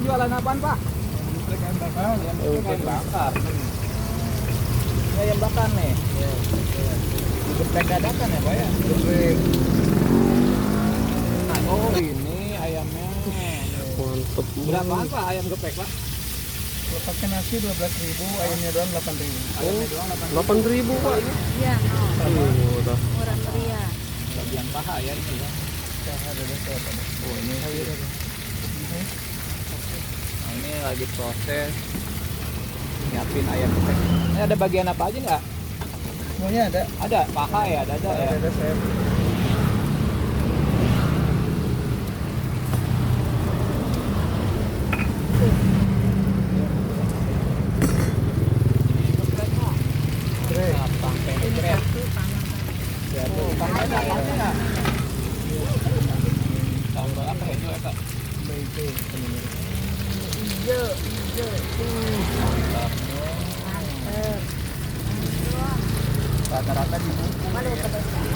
jualan apaan Pak? Ayam bakar. Ayam bakar. Ini ayam bakar nih. Digeprek dadakan ya Pak ya? Oh ini ayamnya. Mantep. Berapaan Pak ayam geprek Pak? Kalau pakai nasi 12.000, ayamnya doang 8.000. Ayamnya doang 8.000 Pak. Iya, no. Udah. Murah meriah. bagian paha ya ini ya. Oh ini. Nah, ini lagi proses nyiapin ayam geprek. Ini ada bagian apa aja nggak? Semuanya ada. Ada paha ya, dada ya. Ada sayap. Gampang pendek keren. Ya, tuh, pakai dagangnya nggak? Sambal apa ya juga Kak? Itu Hijau, hijau. Mantap. Mantep. Rata-rata dibungkus Mana ya. pedas?